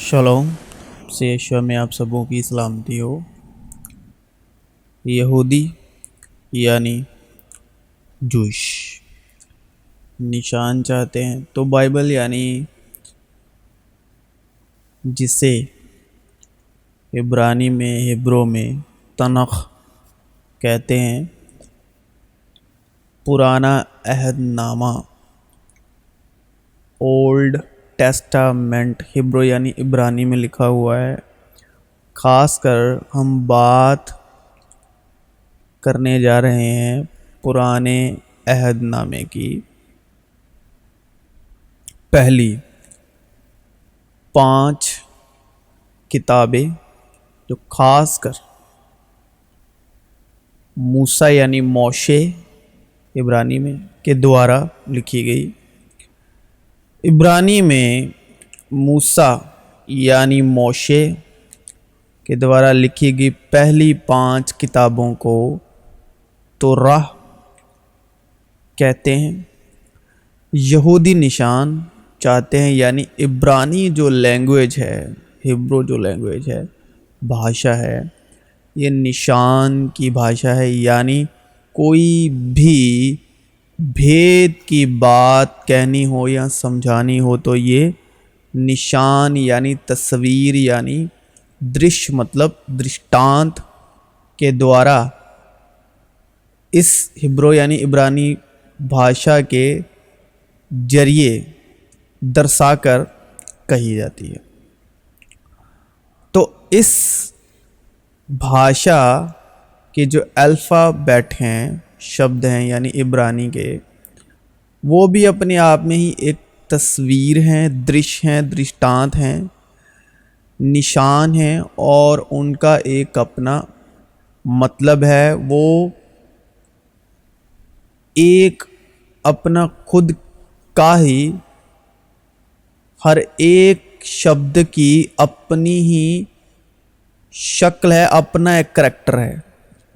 शलोम से यशुआ में आप सबों की सलामती हो। यहूदी यानी जूश निशान चाहते हैं तो बाइबल यानी जिसे इब्रानी में हिब्रो में तनख कहते हैं, पुराना अहदनामा ओल्ड टेस्टामेंट हिब्रो यानी इब्रानी में लिखा हुआ है। ख़ास कर हम बात करने जा रहे हैं पुराने अहदनामे की पहली 5 किताबें जो ख़ास कर मूसा यानी मोशे इब्रानी में के द्वारा लिखी गई। इब्रानी में मूसा यानी मोशे के द्वारा लिखी गई पहली 5 किताबों को तौराह कहते हैं। यहूदी निशान चाहते हैं यानी इब्रानी जो लैंग्वेज है, हिब्रू जो लैंग्वेज है, भाषा है, ये निशान की भाषा है। यानी कोई भी भेद की बात कहनी हो या समझानी हो तो ये निशान यानी तस्वीर यानी दृश्य मतलब दृष्टांत के द्वारा इस हिब्रू यानी इब्रानी भाषा के जरिए दर्शाकर कही जाती है। तो इस भाषा के जो अल्फ़ाबेट हैं, शब्द हैं यानी इब्रानी के, वो भी अपने आप में ही एक तस्वीर हैं, दृश्य हैं, दृष्टांत हैं, निशान हैं और उनका एक अपना मतलब है। वो एक अपना खुद का ही हर एक शब्द की अपनी ही शक्ल है, अपना एक करैक्टर है।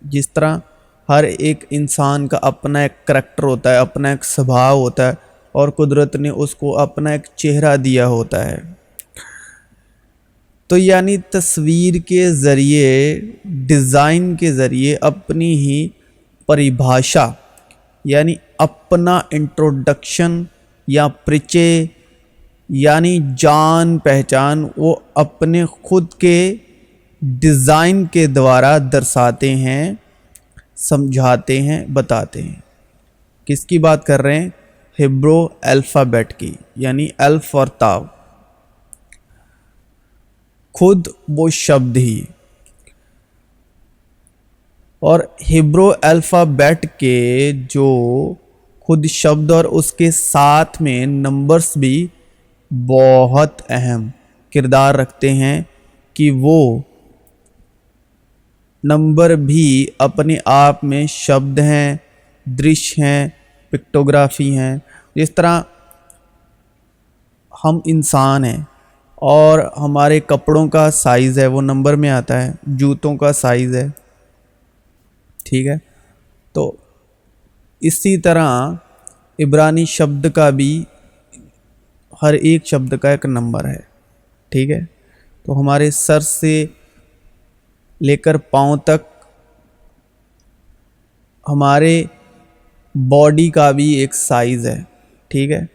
जिस तरह हर एक इंसान का अपना एक करैक्टर होता है, अपना एक स्वभाव होता है और कुदरत ने उसको अपना एक चेहरा दिया होता है। तो यानी तस्वीर के ज़रिए, डिज़ाइन के ज़रिए अपनी ही परिभाषा यानी अपना इंट्रोडक्शन या परिचय यानी जान पहचान वो अपने खुद के डिज़ाइन के द्वारा दर्शाते हैं, समझाते हैं, बताते हैं। किसकी बात कर रहे हैं? हिब्रू अल्फ़ाबेट की, यानी अल्फ और ताव, खुद वो शब्द ही। और हिब्रू अल्फ़ाबेट के जो खुद शब्द और उसके साथ में नंबर्स भी बहुत अहम किरदार रखते हैं कि वो नंबर भी अपने आप में शब्द हैं, दृश्य हैं, पिक्टोग्राफी हैं। जिस तरह हम इंसान हैं और हमारे कपड़ों का साइज़ है वो नंबर में आता है, जूतों का साइज़ है, ठीक है। तो इसी तरह इब्रानी शब्द का भी हर एक शब्द का एक नंबर है, ठीक है। तो हमारे सर से लेकर पाँव तक हमारे बॉडी का भी एक साइज़ है, ठीक है।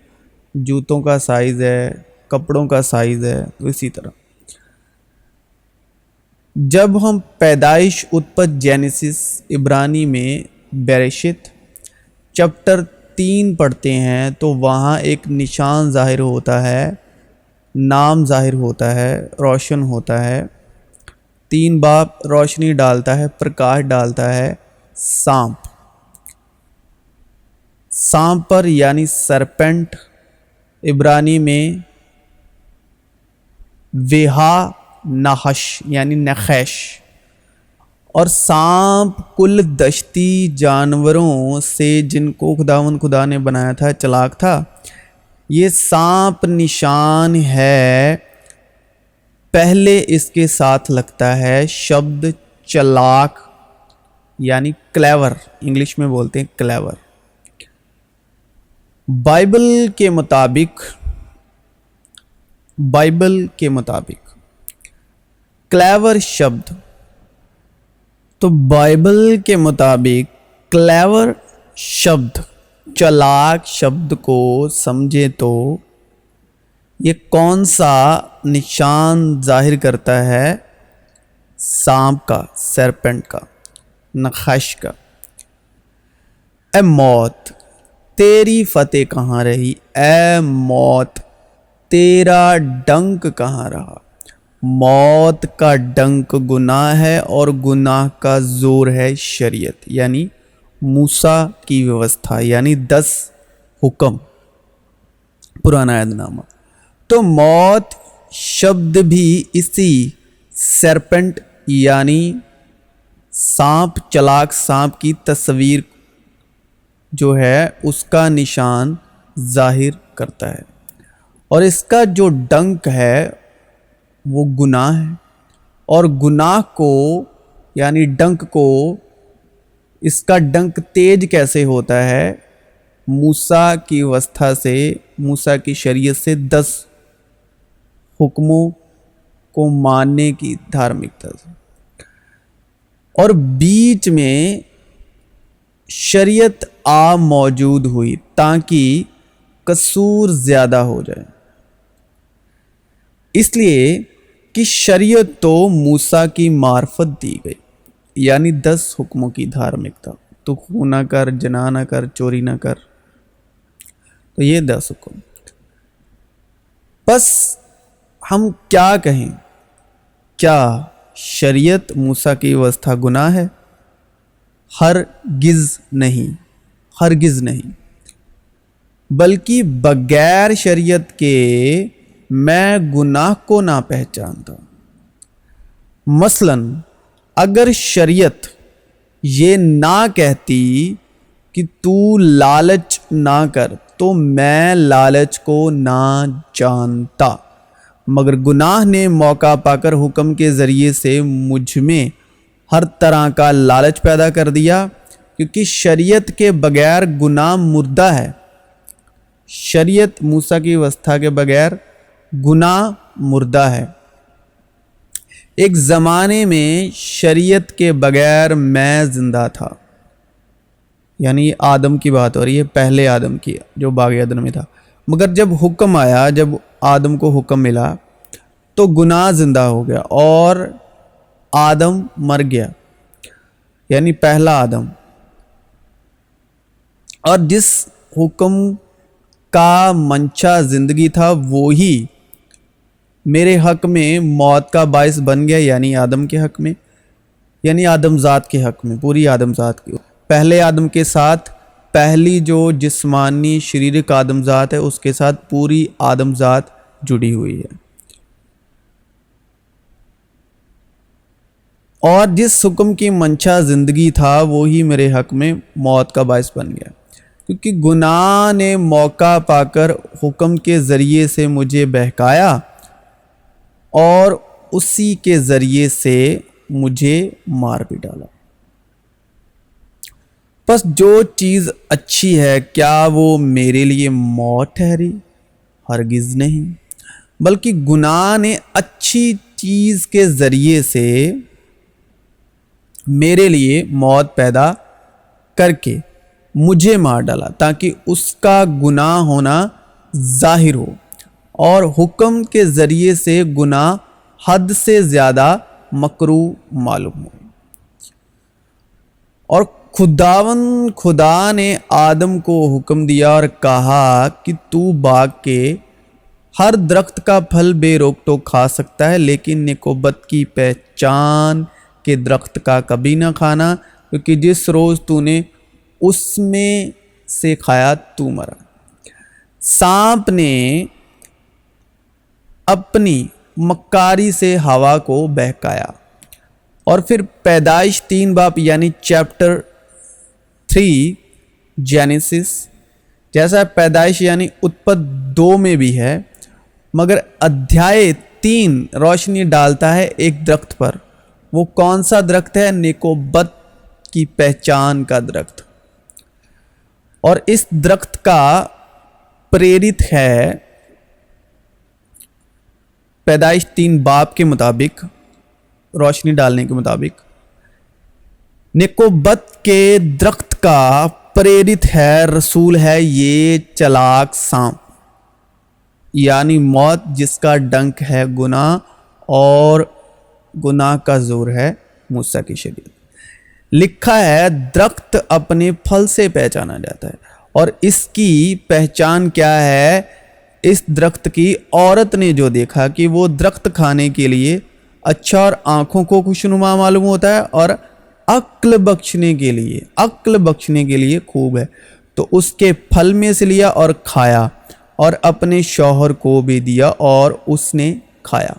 जूतों का साइज़ है, कपड़ों का साइज़ है। तो इसी तरह जब हम पैदाइश उत्पत्ति जेनेसिस इब्रानी में बेरेशित चैप्टर 3 पढ़ते हैं तो वहाँ एक निशान ज़ाहिर होता है, नाम ज़ाहिर होता है, रोशन होता है। 3 बाप रोशनी डालता है, प्रकाश डालता है, सांप। सांप पर यानी सरपेंट इब्रानी में वेहा नाहश यानी नखैश। और सांप कुल दश्ती जानवरों से जिनको खुदा ने बनाया था चालाक था। ये सांप निशान है। पहले इसके साथ लगता है शब्द चालाक यानी क्लेवर, इंग्लिश में बोलते हैं क्लेवर। बाइबल के मुताबिक बाइबल के मुताबिक क्लेवर शब्द, तो बाइबल के मुताबिक क्लेवर शब्द, चालाक शब्द को समझे तो ये कौन सा निशान जाहिर करता है? सांप का, सरपेंट का, नखश का। ए मौत तेरी फतेह कहाँ रही, ए मौत तेरा डंक कहाँ रहा। मौत का डंक गुनाह है और गुनाह का जोर है शरीयत, यानी मूसा की व्यवस्था, यानी 10 हुक्म, पुराना अहदनामा। तो मौत शब्द भी इसी सरपेंट यानी सांप, चालाक सांप की तस्वीर जो है उसका निशान जाहिर करता है। और इसका जो डंक है वो गुनाह है, और गुनाह को यानी डंक को, इसका डंक तेज कैसे होता है? मूसा की व्यवस्था से, मूसा की शरीयत से 10 हुक्मों को मानने की धार्मिकता से। और बीच में शरीयत मौजूद हुई ताकि कसूर ज़्यादा हो जाए, इसलिए कि शरीयत तो मूसा की मार्फत दी गई, यानी 10 हुक्मों की धार्मिकता। तो खून ना कर, जना ना कर, चोरी ना कर, तो ये 10 हुक्म। बस हम क्या कहें, क्या शरीयत मूसा की व्यवस्था गुनाह है? हरगिज़ नहीं, हरगिज़ नहीं। बल्कि बगैर शरीयत के मैं गुनाह को ना पहचानता। मसलन अगर शरीयत ये ना कहती कि तू लालच ना कर, तो मैं लालच को ना जानता, मगर गुनाह ने मौका पाकर हुक्म के ज़रिए से मुझ में हर तरह का लालच पैदा कर दिया, क्योंकि शरीयत के बगैर गुनाह मुर्दा है। शरीयत मूसा की व्यवस्था के बगैर गुनाह मुर्दा है। एक ज़माने में शरीयत के बगैर मैं ज़िंदा था, यानी आदम की बात हो रही है, पहले आदम की जो बाग अदन में था। मगर जब हुक्म आया, जब आदम को हुक्म मिला, तो गुनाह ज़िंदा हो गया और आदम मर गया, यानी पहला आदम। और जिस हुक्म का मंशा ज़िंदगी था वो ही मेरे हक़ में मौत का बायस बन गया, यानी आदम के हक़ में, यानी आदमज़ात के हक़ में, पूरी आदमज़ात की। पहले आदम के साथ पहली जो जिस्मानी शारीरिक आदमज़ात है उसके साथ पूरी आदमज़ात जुड़ी हुई है। और जिस हुक्म की मंशा ज़िंदगी था वो ही मेरे हक़ में मौत का बायस बन गया, क्योंकि गुनाह ने मौका पाकर हुक्म के ज़रिए से मुझे बहकाया और उसी के ज़रिए से मुझे मार भी डाला। बस जो चीज़ अच्छी है क्या वो मेरे लिए मौत ठहरी? हरगिज़ नहीं, बल्कि गुनाह ने अच्छी चीज़ के ज़रिए से मेरे लिए मौत पैदा करके मुझे मार डाला, ताकि उसका गुनाह होना ज़ाहिर हो और हुक्म के ज़रिए से गुनाह हद से ज़्यादा मकरूह मालूम हो। और खुदा ने आदम को हुक्म दिया और कहा कि तू बाग के हर दरख्त का फल बेरोक टोक खा सकता है, लेकिन नेकोबत की पहचान के दरख्त का कभी ना खाना, क्योंकि जिस रोज़ तूने उसमें से खाया तू मरा। सांप ने अपनी मक्कारी से हवा को बहकाया। और फिर पैदाइश 3 बाब यानी चैप्टर 3 जेनेसिस, जैसा पैदाइश यानी उत्पत्ति 2 में भी है, मगर अध्याय 3 रोशनी डालता है एक दरख्त पर। वो कौन सा दरख्त है? नेकोबत की पहचान का दरख्त। और इस दरख्त का प्रेरित है پیدائش 3 باب کے مطابق روشنی ڈالنے کے مطابق نکوبت کے درخت کا پریرت ہے، رسول ہے یہ چلاک سانپ، یعنی موت جس کا ڈنک ہے گناہ اور گناہ کا زور ہے موسیٰ کی شریعت۔ لکھا ہے درخت اپنے پھل سے پہچانا جاتا ہے، اور اس کی پہچان کیا ہے؟ اس درخت کی عورت نے جو دیکھا کہ وہ درخت کھانے کے لیے اچھا اور آنکھوں کو خوشنما معلوم ہوتا ہے اور عقل بخشنے کے لیے خوب ہے، تو اس کے پھل میں سے لیا اور کھایا اور اپنے شوہر کو بھی دیا اور اس نے کھایا۔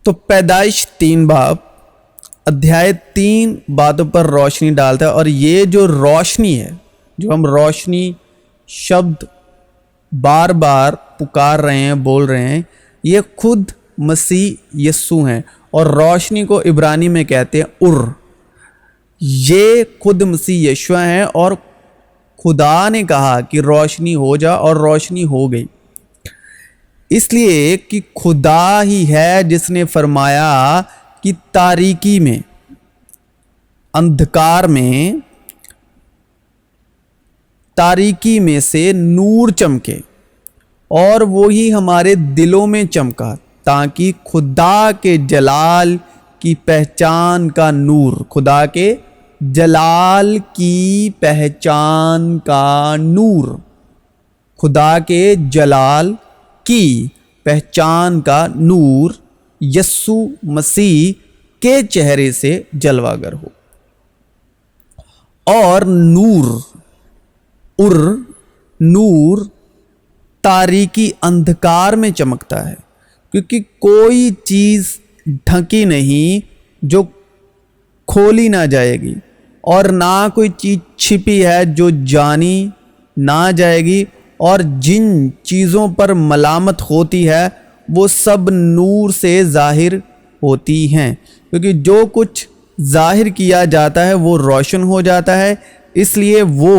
تو پیدائش 3 باب ادھیائے 3 باتوں پر روشنی ڈالتا ہے، اور یہ جو روشنی ہے، جو ہم روشنی شبد بار بار پکار رہے ہیں، بول رہے ہیں، یہ خود مسیح یسوع ہیں، اور روشنی کو عبرانی میں کہتے ہیں یہ خود مسیح یسوع ہیں، اور خدا نے کہا کہ روشنی ہو جا اور روشنی ہو گئی، اس لیے کہ خدا ہی ہے جس نے فرمایا کہ تاریکی میں، اندھکار میں، تاریکی میں سے نور چمکے، اور وہی ہمارے دلوں میں چمکا تاکہ خدا کے جلال کی پہچان کا نور، خدا کے جلال کی پہچان کا نور، خدا کے جلال کی پہچان کا نور یسوع مسیح کے چہرے سے جلوہ گر ہو۔ اور نور تاریکی اندھکار میں چمکتا ہے، کیونکہ کوئی چیز ڈھکی نہیں جو کھولی نہ جائے گی، اور نہ کوئی چیز چھپی ہے جو جانی نہ جائے گی، اور جن چیزوں پر ملامت ہوتی ہے وہ سب نور سے ظاہر ہوتی ہیں، کیونکہ جو کچھ ظاہر کیا جاتا ہے وہ روشن ہو جاتا ہے۔ اس لیے وہ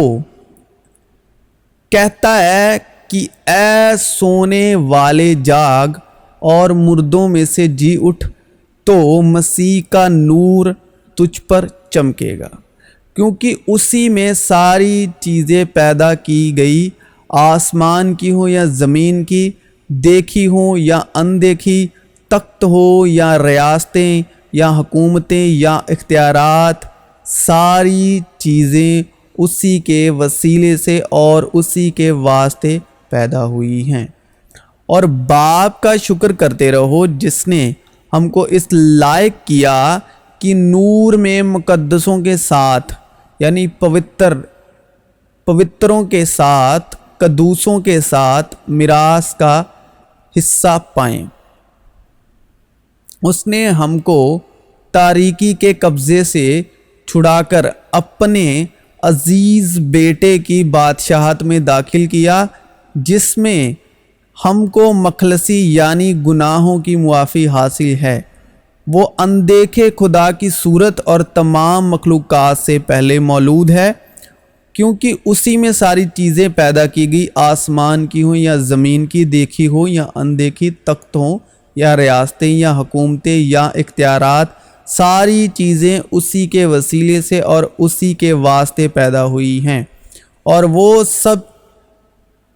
کہتا ہے کہ اے سونے والے جاگ اور مردوں میں سے جی اٹھ، تو مسیح کا نور تجھ پر چمکے گا، کیونکہ اسی میں ساری چیزیں پیدا کی گئی، آسمان کی ہوں یا زمین کی، دیکھی ہوں یا اندیکھی، تخت ہو یا ریاستیں یا حکومتیں یا اختیارات، ساری چیزیں اسی کے وسیلے سے اور اسی کے واسطے پیدا ہوئی ہیں۔ اور باپ کا شکر کرتے رہو جس نے ہم کو اس لائق کیا کہ نور میں مقدسوں کے ساتھ، یعنی پوتروں کے ساتھ، قدوسوں کے ساتھ میراث کا حصہ پائیں۔ اس نے ہم کو تاریکی کے قبضے سے چھڑا کر اپنے عزیز بیٹے کی بادشاہت میں داخل کیا، جس میں ہم کو مخلصی یعنی گناہوں کی معافی حاصل ہے۔ وہ اندیکھے خدا کی صورت اور تمام مخلوقات سے پہلے مولود ہے، کیونکہ اسی میں ساری چیزیں پیدا کی گئی، آسمان کی ہوں یا زمین کی، دیکھی ہو یا اندیکھی، تخت ہوں یا ریاستیں یا حکومتیں یا اختیارات، ساری چیزیں اسی کے وسیلے سے اور اسی کے واسطے پیدا ہوئی ہیں، اور وہ سب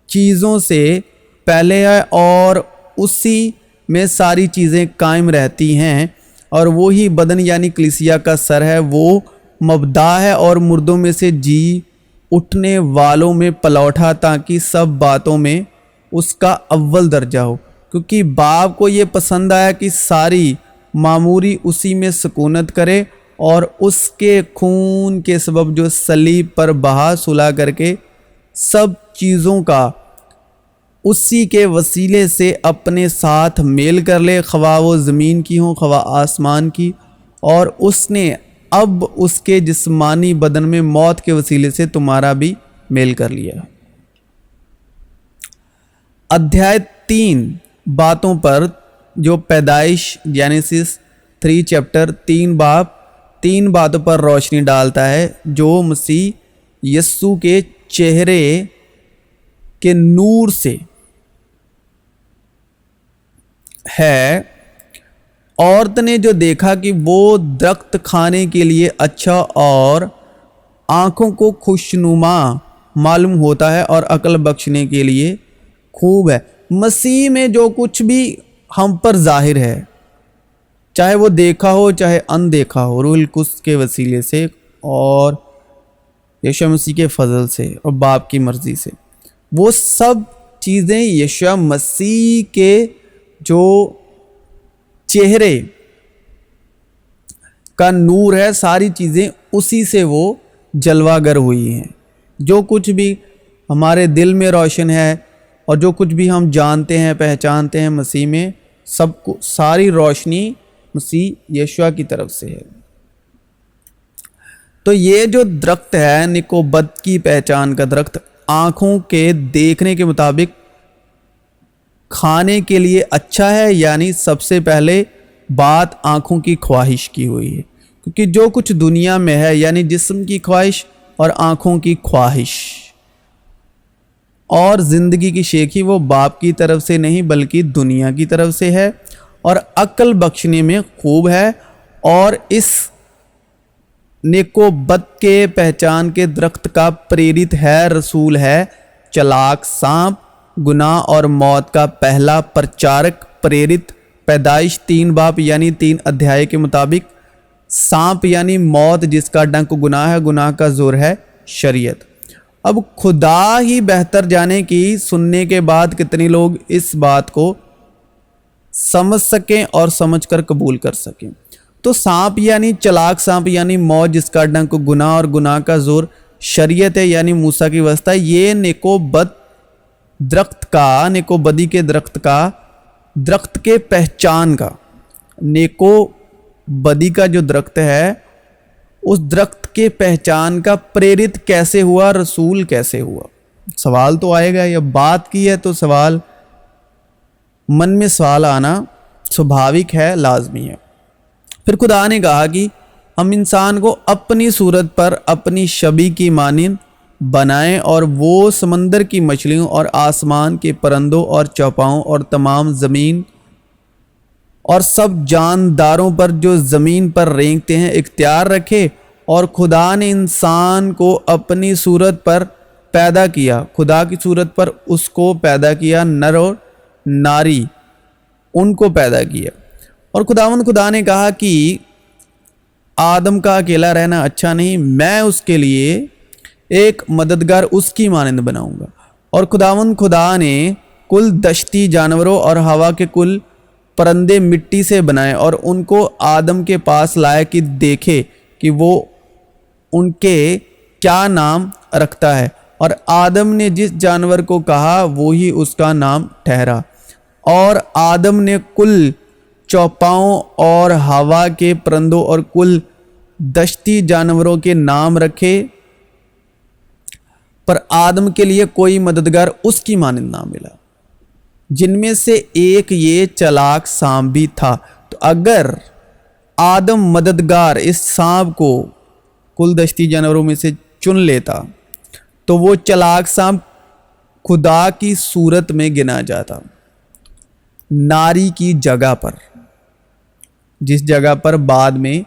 چیزوں سے پہلے ہے اور اسی میں ساری چیزیں قائم رہتی ہیں، اور وہی بدن یعنی کلیسیا کا سر ہے۔ وہ مبدا ہے اور مردوں میں سے جی اٹھنے والوں میں پلوٹا، تاکہ سب باتوں میں اس کا اول درجہ ہو، کیونکہ باپ کو یہ پسند آیا کہ ساری معموری اسی میں سکونت کرے، اور اس کے خون کے سبب جو صلیب پر بہا صلح کر کے سب چیزوں کا اسی کے وسیلے سے اپنے ساتھ میل کر لے، خواہ وہ زمین کی ہوں خواہ آسمان کی، اور اس نے اب اس کے جسمانی بدن میں موت کے وسیلے سے تمہارا بھی میل کر لیا۔ ادھیائے 3 باتوں پر جو پیدائش جینیسس 3 چیپٹر 3 باب 3 باتوں پر روشنی ڈالتا ہے، جو مسیح یسوع کے چہرے کے نور سے ہے, عورت نے جو دیکھا کہ وہ درخت کھانے کے لیے اچھا اور آنکھوں کو خوشنما معلوم ہوتا ہے اور عقل بخشنے کے لیے خوب ہے. مسیح میں جو کچھ بھی ہم پر ظاہر ہے, چاہے وہ دیکھا ہو چاہے اندیکھا ہو, روح القدس کے وسیلے سے اور یسوع مسیح کے فضل سے اور باپ کی مرضی سے, وہ سب چیزیں یسوع مسیح کے جو چہرے کا نور ہے, ساری چیزیں اسی سے وہ جلوہ گر ہوئی ہیں. جو کچھ بھی ہمارے دل میں روشن ہے اور جو کچھ بھی ہم جانتے ہیں پہچانتے ہیں مسیح میں, سب کو ساری روشنی مسیح یشوع کی طرف سے ہے. تو یہ جو درخت ہے نکوبت کی پہچان کا درخت, آنکھوں کے دیکھنے کے مطابق کھانے کے لیے اچھا ہے, یعنی سب سے پہلے بات آنکھوں کی خواہش کی ہوئی ہے, کیونکہ جو کچھ دنیا میں ہے یعنی جسم کی خواہش اور آنکھوں کی خواہش اور زندگی کی شیخی وہ باپ کی طرف سے نہیں بلکہ دنیا کی طرف سے ہے اور عقل بخشنے میں خوب ہے. اور اس نکوبت کے پہچان کے درخت کا پریرت ہے, رسول ہے, چلاک سانپ, گناہ اور موت کا پہلا پرچارک, پریرت, پیدائش 3 باب یعنی 3 ادھیائے کے مطابق, سانپ یعنی موت جس کا ڈنک گناہ ہے, گناہ کا زور ہے شریعت. اب خدا ہی بہتر جانے کی سننے کے بعد کتنے لوگ اس بات کو سمجھ سکیں اور سمجھ کر قبول کر سکیں. تو سانپ یعنی چلاک سانپ یعنی موت جس کا ڈنک گناہ اور گناہ کا زور شریعت ہے یعنی موسیٰ کی واسطہ, یہ نکوبت درخت کا, نکوبدی کے درخت کا, درخت کے پہچان کا, نکوبدی کا جو درخت ہے اس درخت کے پہچان کا پریرت کیسے ہوا, رسول کیسے ہوا. سوال تو آئے گا, یہ بات کی ہے تو سوال, من میں سوال آنا سبھاوک ہے, لازمی ہے. پھر خدا نے کہا کہ ہم انسان کو اپنی صورت پر اپنی شبیہ کی مانند بنائیں اور وہ سمندر کی مچھلیوں اور آسمان کے پرندوں اور چوپاؤں اور تمام زمین اور سب جانداروں پر جو زمین پر رینگتے ہیں اختیار رکھے. اور خدا نے انسان کو اپنی صورت پر پیدا کیا, خدا کی صورت پر اس کو پیدا کیا, نر اور ناری ان کو پیدا کیا. اور خدا نے کہا کہ آدم کا اکیلا رہنا اچھا نہیں, میں اس کے لیے ایک مددگار اس کی مانند بناؤں گا. اور خدا نے کل دشتی جانوروں اور ہوا کے کل پرندے مٹی سے بنائے اور ان کو آدم کے پاس لائے کہ دیکھے کہ وہ ان کے کیا نام رکھتا ہے. اور آدم نے جس جانور کو کہا وہی اس کا نام ٹھہرا. اور آدم نے کل چوپاؤں اور ہوا کے پرندوں اور کل دشتی جانوروں کے نام رکھے, پر آدم کے لیے کوئی مددگار اس کی مانند نہ ملا, جن میں سے ایک یہ چلاک سانپ بھی تھا. تو اگر آدم مددگار اس سانپ کو کل دشتی جانوروں میں سے چن لیتا تو وہ چلاک سانپ خدا کی صورت میں گنا جاتا, ناری کی جگہ پر, جس جگہ پر بعد میں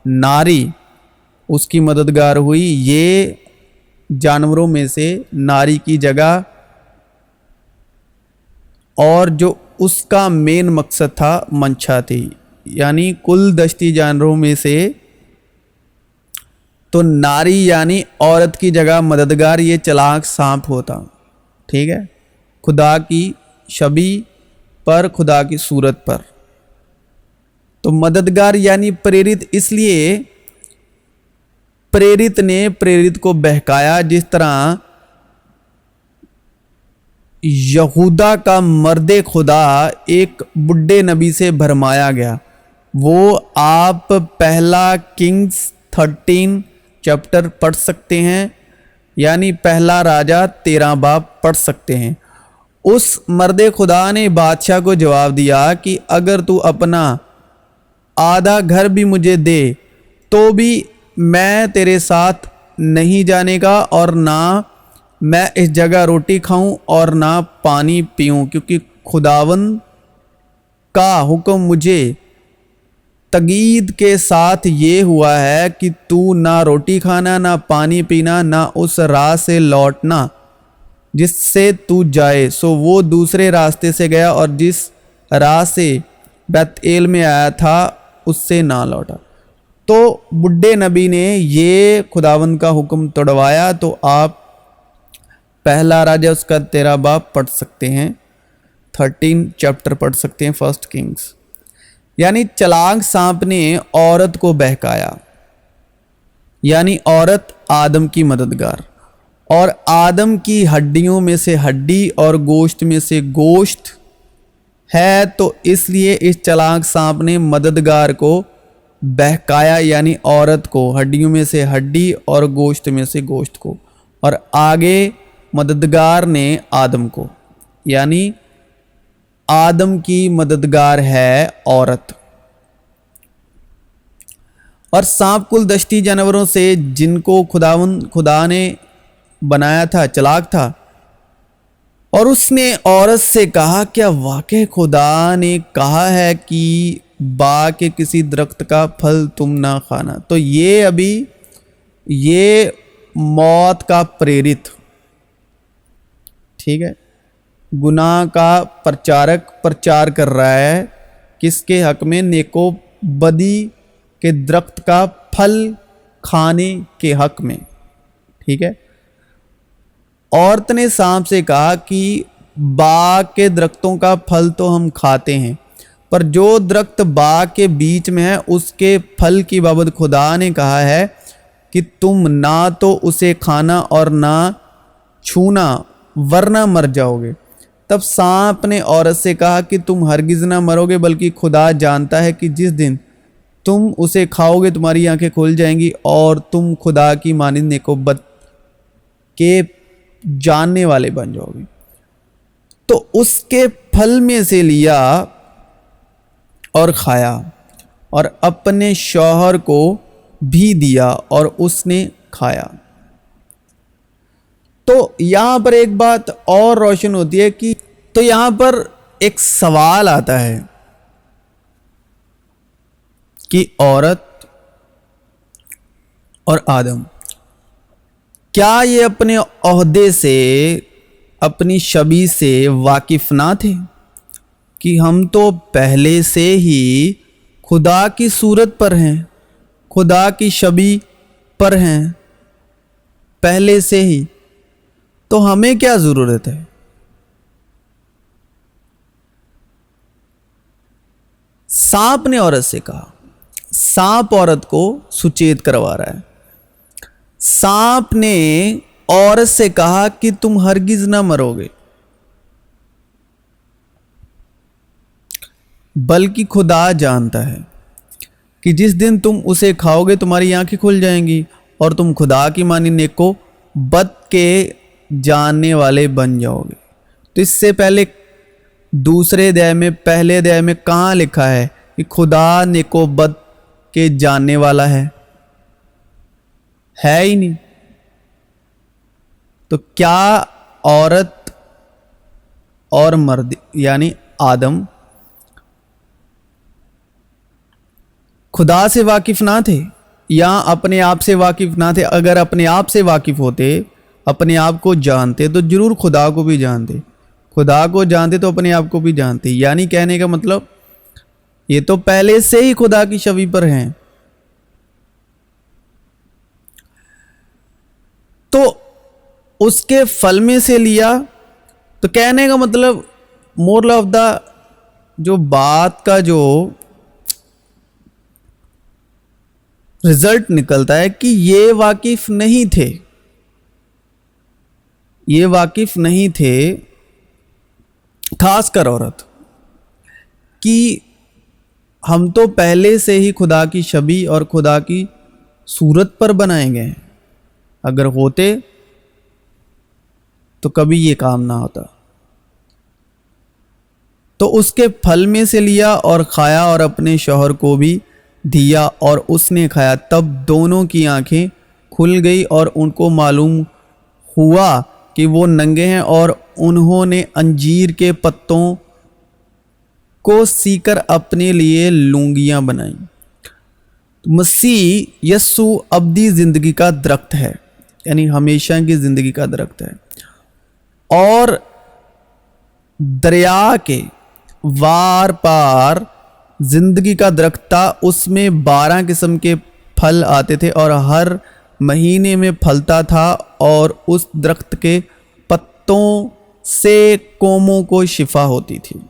ناری اس کی مددگار ہوئی. یہ جانوروں میں سے ناری کی جگہ اور جو اس کا مین مقصد تھا منچھا تھی, یعنی کل دشتی جانوروں میں سے تو ناری یعنی عورت کی جگہ مددگار یہ چلاک سانپ ہوتا. ٹھیک ہے, خدا کی شبیہ پر, خدا کی صورت پر. تو مددگار یعنی پریرت, اس لیے پریرت نے پریرت کو بہکایا, جس طرح یہودا کا مرد خدا ایک بڈھے نبی سے بھرمایا گیا. وہ آپ پہلا کنگز 13 چیپٹر پڑھ سکتے ہیں, یعنی پہلا راجہ 13 باب پڑھ سکتے ہیں. اس مرد خدا نے بادشاہ کو جواب دیا کہ اگر تو اپنا آدھا گھر بھی مجھے دے تو بھی میں تیرے ساتھ نہیں جانے کا, اور نہ میں اس جگہ روٹی کھاؤں اور نہ پانی پیوں, کیونکہ خداوند کا حکم مجھے تقید کے ساتھ یہ ہوا ہے کہ تو نہ روٹی کھانا، نہ پانی پینا، نہ اس راہ سے لوٹنا جس سے تو جائے۔ سو وہ دوسرے راستے سے گیا اور جس راہ سے بیت ایل میں آیا تھا اس سے نہ لوٹا۔ تو بڈھے نبی نے یہ خداوند کا حکم توڑوایا۔ تو آپ پہلا راجہ اس کا 13 باب پڑھ سکتے ہیں، 13 چیپٹر پڑھ سکتے ہیں فرسٹ کنگز۔ یعنی چلاک سانپ نے عورت کو بہکایا، یعنی عورت آدم کی مددگار، اور آدم کی ہڈیوں میں سے ہڈی اور گوشت میں سے گوشت ہے، تو اس لیے اس چلاک سانپ نے مددگار کو بہکایا، یعنی عورت کو، ہڈیوں میں سے ہڈی اور گوشت میں سے گوشت کو، اور آگے مددگار نے آدم کو، یعنی آدم کی مددگار ہے عورت۔ اور سانپ کل دشتی جانوروں سے جن کو خدا نے بنایا تھا چلاک تھا، اور اس نے عورت سے کہا کیا واقع خدا نے کہا ہے کہ باغ کے کسی درخت کا پھل تم نہ کھانا؟ تو یہ موت کا پریرت، ٹھیک ہے، گناہ کا پرچارک پرچار کر رہا ہے، کس کے حق میں؟ نیک و بدی کے درخت کا پھل کھانے کے حق میں، ٹھیک ہے۔ عورت نے سانپ سے کہا کہ باغ کے درختوں کا پھل تو ہم کھاتے ہیں، پر جو درخت باغ کے بیچ میں ہے اس کے پھل کی بابت خدا نے کہا ہے کہ تم نہ تو اسے کھانا اور نہ چھونا ورنہ مر جاؤ گے۔ تب سانپ نے عورت سے کہا کہ تم ہرگز نہ مرو گے، بلکہ خدا جانتا ہے کہ جس دن تم اسے کھاؤ گے تمہاری آنکھیں کھل جائیں گی اور تم خدا کی مانند نیک و بد کے جاننے والے بن جاؤ گے۔ تو اس کے پھل میں سے لیا اور کھایا اور اپنے شوہر کو بھی دیا اور اس نے کھایا۔ تو یہاں پر ایک بات اور روشن ہوتی ہے کہ تو یہاں پر ایک سوال آتا ہے کہ عورت اور آدم کیا یہ اپنے عہدے سے، اپنی شبیہ سے واقف نہ تھے کہ ہم تو پہلے سے ہی خدا کی صورت پر ہیں، خدا کی شبیہ پر ہیں پہلے سے ہی، تو ہمیں کیا ضرورت ہے؟ سانپ نے عورت سے کہا، سانپ عورت کو سچیت کروا رہا ہے۔ سانپ نے عورت سے کہا کہ تم ہرگز نہ مرو گے، بلکہ خدا جانتا ہے کہ جس دن تم اسے کھاؤ گے تمہاری آنکھیں کھل جائیں گی اور تم خدا کی مانند نیک و بد کے جاننے والے بن جاؤ گے۔ تو اس سے پہلے دوسرے ادھیائے میں، پہلے ادھیائے میں کہاں لکھا ہے کہ خدا نیک و بد کے جاننے والا ہے ہی نہیں۔ تو کیا عورت اور مرد یعنی آدم خدا سے واقف نہ تھے یا اپنے آپ سے واقف نہ تھے؟ اگر اپنے آپ سے واقف ہوتے، اپنے آپ کو جانتے تو ضرور خدا کو بھی جانتے، خدا کو جانتے تو اپنے آپ کو بھی جانتے۔ یعنی کہنے کا مطلب یہ تو پہلے سے ہی خدا کی شبیہ پر ہیں۔ تو اس کے پھل میں سے لیا، تو کہنے کا مطلب مورل آف دا جو بات کا جو رزلٹ نکلتا ہے کہ یہ واقف نہیں تھے، یہ واقف نہیں تھے، خاص کر عورت، کہ ہم تو پہلے سے ہی خدا کی شبیہ اور خدا کی صورت پر بنائے گئے ہیں۔ اگر ہوتے تو کبھی یہ کام نہ ہوتا۔ تو اس کے پھل میں سے لیا اور کھایا اور اپنے شوہر کو بھی دیا اور اس نے کھایا۔ تب دونوں کی آنکھیں کھل گئی اور ان کو معلوم ہوا کہ وہ ننگے ہیں، اور انہوں نے انجیر کے پتوں को सीकर अपने लिए लुंगियां बनाई। मसीह यस्सु अब्दी ज़िंदगी का दरख्त है, यानी हमेशा की ज़िंदगी का दरख्त है, और दरिया के वार पार ज़िंदगी का दरख्त था। उसमें 12 किस्म के फल आते थे और हर महीने में फलता था, और उस दरख्त के पत्तों से कौमों को शिफा होती थी।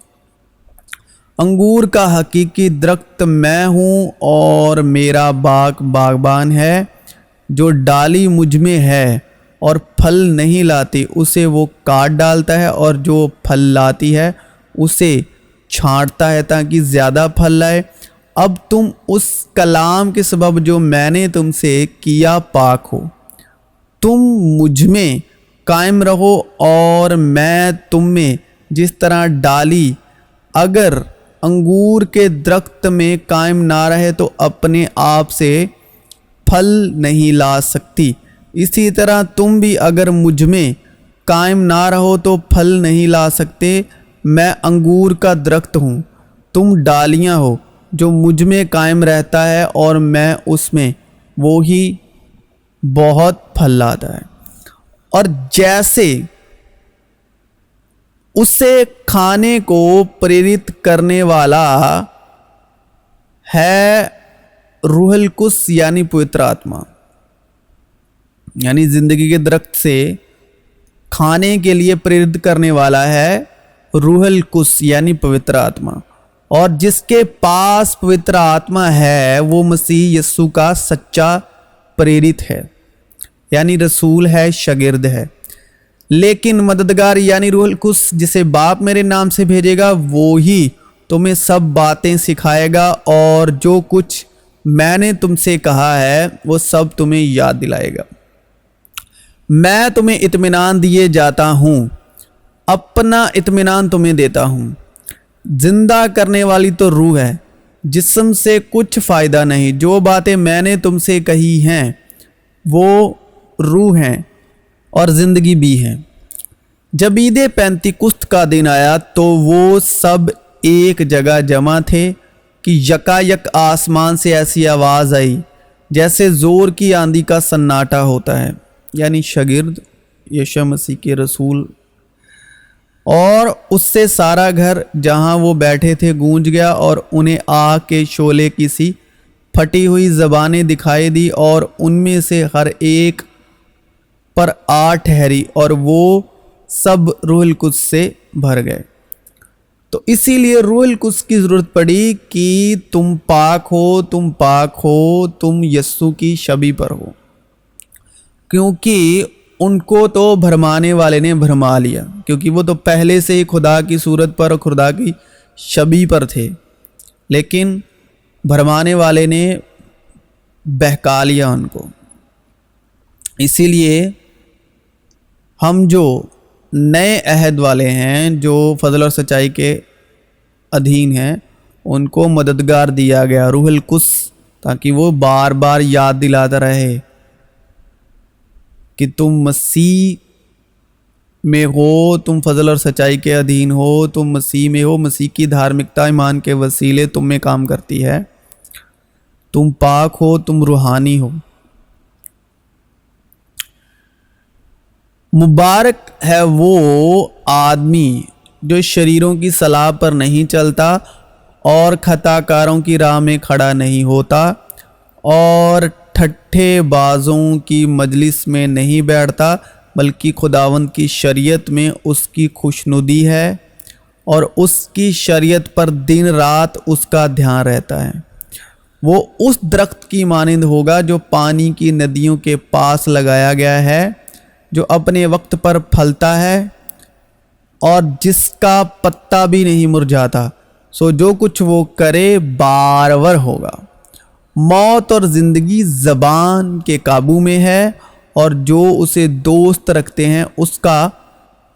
अंगूर का हकीकी दरख्त मैं हूँ और मेरा बागबान है। जो डाली मुझ में है और फल नहीं लाती उसे वो काट डालता है, और जो फल लाती है उसे छांटता है ताकि ज़्यादा फल लाए। अब तुम उस कलाम के सबब जो मैंने तुमसे किया पाक हो। तुम मुझ में कायम रहो और मैं तुम में। जिस तरह डाली अगर अंगूर के दरख्त में कायम ना रहे तो अपने आप से फल नहीं ला सकती, इसी तरह तुम भी अगर मुझ में कायम ना रहो तो फल नहीं ला सकते। मैं अंगूर का दरख्त हूँ, तुम डालियाँ हो। जो मुझ में कायम रहता है और मैं उसमें, वो ही बहुत फल लाता है। और जैसे उसे खाने को प्रेरित करने वाला है रूहुल कुद्स यानी पवित्र आत्मा, यानी जिंदगी के दरख्त से खाने के लिए प्रेरित करने वाला है रूहुल कुद्स यानी पवित्र आत्मा। और जिसके पास पवित्र आत्मा है वो मसीह यस्सु का सच्चा प्रेरित है, यानी रसूल है, शागिर्द है। लेकिन मददगार यानी रूहुल कुद्स जिसे बाप मेरे नाम से भेजेगा वो ही तुम्हें सब बातें सिखाएगा और जो कुछ मैंने तुमसे कहा है वो सब तुम्हें याद दिलाएगा। मैं तुम्हें इत्मीनान दिए जाता हूँ, अपना इत्मीनान तुम्हें देता हूँ। जिंदा करने वाली तो रूह है, जिस्म से कुछ फ़ायदा नहीं। जो बातें मैंने तुमसे कही हैं वो रूह हैं और ज़िंदगी भी है। जब ईद पेंतिकुस्त का दिन आया तो वो सब एक जगह जमा थे कि यकायक आसमान से ऐसी आवाज़ आई जैसे ज़ोर की आंधी का सन्नाटा होता है, यानी शागिर्द यीशु मसीह के रसूल। और उससे सारा घर जहाँ वो बैठे थे गूंज गया और उन्हें आग के शोले की सी फटी हुई ज़बानें दिखाई दी और उनमें से हर एक पर आ ठहरी और वो सब रूहुल कुद्स से भर गए। तो इसीलिए रूहुल कुद्स की ज़रूरत पड़ी कि तुम पाक हो, तुम पाक हो, तुम यस्सु की शबी पर हो, क्योंकि उनको तो भरमाने वाले ने भरमा लिया, क्योंकि वो तो पहले से ही खुदा की सूरत पर और खुदा की शबी पर थे, लेकिन भरमाने वाले ने बहका लिया उनको। इसीलिए हम जो नए अहद वाले हैं, जो फजल और सच्चाई के अधीन हैं, उनको मददगार दिया गया रूहुल कुद्स, ताकि वो बार बार याद दिलाता रहे कि तुम मसीह में हो, तुम फजल और सच्चाई के अधीन हो, तुम मसीह में हो। मसीह की धार्मिकता ईमान के वसीले तुम में काम करती है। तुम पाक हो, तुम रूहानी हो। मुबारक है वो आदमी जो शरीरों की सलाह पर नहीं चलता और खताकारों की राह में खड़ा नहीं होता और ठट्ठे बाजों की मजलिस में नहीं बैठता, बल्कि खुदावंद की शरीयत में उसकी खुशनुदी है और उसकी शरीयत पर दिन रात उसका ध्यान रहता है। वो उस दरख्त की मानिंद होगा जो पानी की नदियों के पास लगाया गया है, जो अपने वक्त पर फलता है और जिसका पत्ता भी नहीं मुरझाता। सो जो कुछ वो करे बारवर होगा। मौत और ज़िंदगी ज़बान के काबू में है और जो उसे दोस्त रखते हैं उसका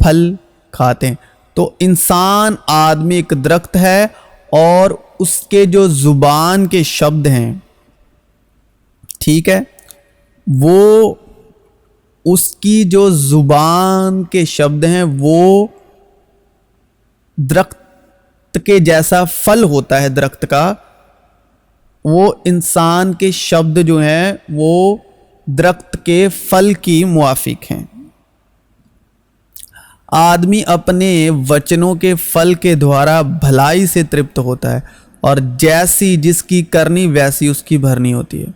फल खाते हैं। तो इंसान आदमी एक दरख्त है और उसके जो ज़ुबान के शब्द हैं, ठीक है, वो उसकी जो ज़ुबान के शब्द हैं वो दरख्त के जैसा फल होता है दरख्त का, वो इंसान के शब्द जो हैं वो दरख्त के फल की मुआफिक हैं। आदमी अपने वचनों के फल के द्वारा भलाई से तृप्त होता है, और जैसी जिसकी करनी वैसी उसकी भरनी होती है।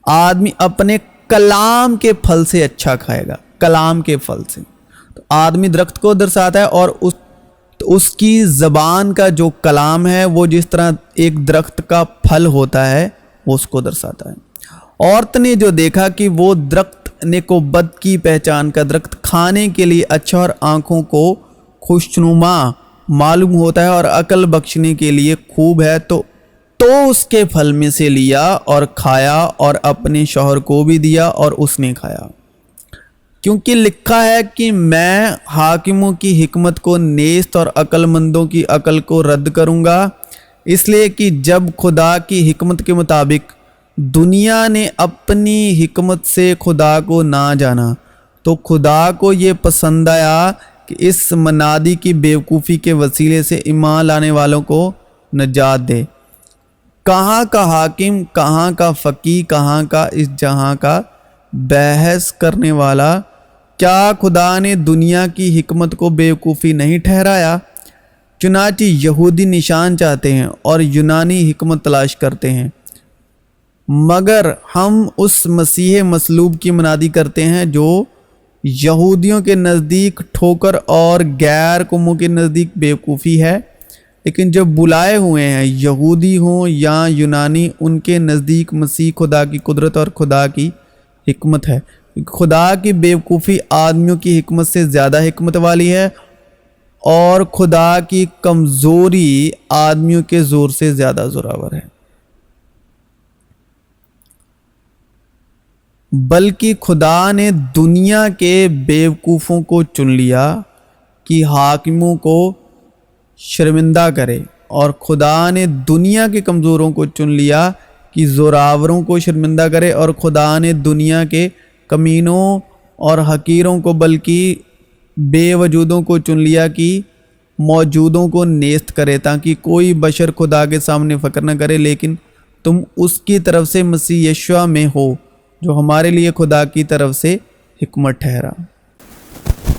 आदमी अपने कलाम के फल से अच्छा खाएगा, कलाम के फल से। तो आदमी दरख्त को दर्शाता है, और उसकी ज़बान का जो कलाम है वो जिस तरह एक दरख्त का फल होता है वो उसको दर्शाता है। औरत ने जो देखा कि वो दरख्त नेकोबद की पहचान का दरख्त खाने के लिए अच्छा और आँखों को खुशनुमा मालूम होता है और अकल बख्शने के लिए खूब है, तो उसके फल में से लिया और खाया और अपने शौहर को भी दिया और उसने खाया। क्योंकि लिखा है कि मैं हाकिमों की हिकमत को नेस्त और अक्लमंदों की अकल को रद्द करूँगा। इसलिए कि जब खुदा की हिकमत के मुताबिक दुनिया ने अपनी हिकमत से खुदा को ना जाना, तो खुदा को ये पसंद आया कि इस मनादी की बेवकूफ़ी के वसीले से ईमान लाने वालों को नजात दे। कहाँ का हाकिम, कहाँ का फ़कीह, कहाँ का इस जहाँ का बहस करने वाला, क्या खुदा ने दुनिया की हिकमत को बेवकूफ़ी नहीं ठहराया? चुनांचे यहूदी निशान चाहते हैं और यूनानी हिकमत तलाश करते हैं, मगर हम उस मसीह मसलूब की मनादी करते हैं जो यहूदियों के नज़दीक ठोकर और गैर कौमों के नज़दीक बेवकूफ़ी है। लेकिन जो बुलाए हुए हैं, यहूदी हों या यूनानी, उनके नज़दीक मसीह खुदा की कुदरत और खुदा की हिकमत है। खुदा की बेवकूफ़ी आदमियों की हिकमत से ज़्यादा हिकमत वाली है, और खुदा की कमज़ोरी आदमियों के ज़ोर से ज़्यादा ज़ोरावर है। बल्कि खुदा ने दुनिया के बेवकूफ़ों को चुन लिया कि हाकिमों को शर्मिंदा करे, और खुदा ने दुनिया के कमज़ोरों को चुन लिया कि ज़ोरावरों को शर्मिंदा करे, और खुदा ने दुनिया के कमीनों और हकीरों को बल्कि बेवजूदों को चुन लिया कि मौजूदों को नेस्त करे, ताकि कोई बशर खुदा के सामने फ़क्र न करे। लेकिन तुम उसकी तरफ से मसीह यशुआ में हो, जो हमारे लिए खुदा की तरफ से हिकमत ठहरा।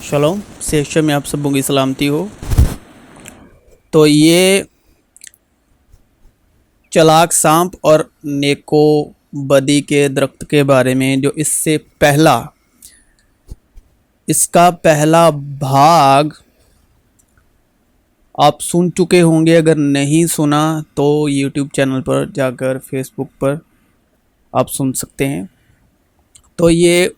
शलोम, यशुआ में आप सबों की सलामती हो। तो ये चलाक सांप और नेको बदी के दरख्त के बारे में जो इससे पहला, इसका पहला भाग आप सुन चुके होंगे। अगर नहीं सुना तो YouTube चैनल पर जाकर फेसबुक पर आप सुन सकते हैं। तो ये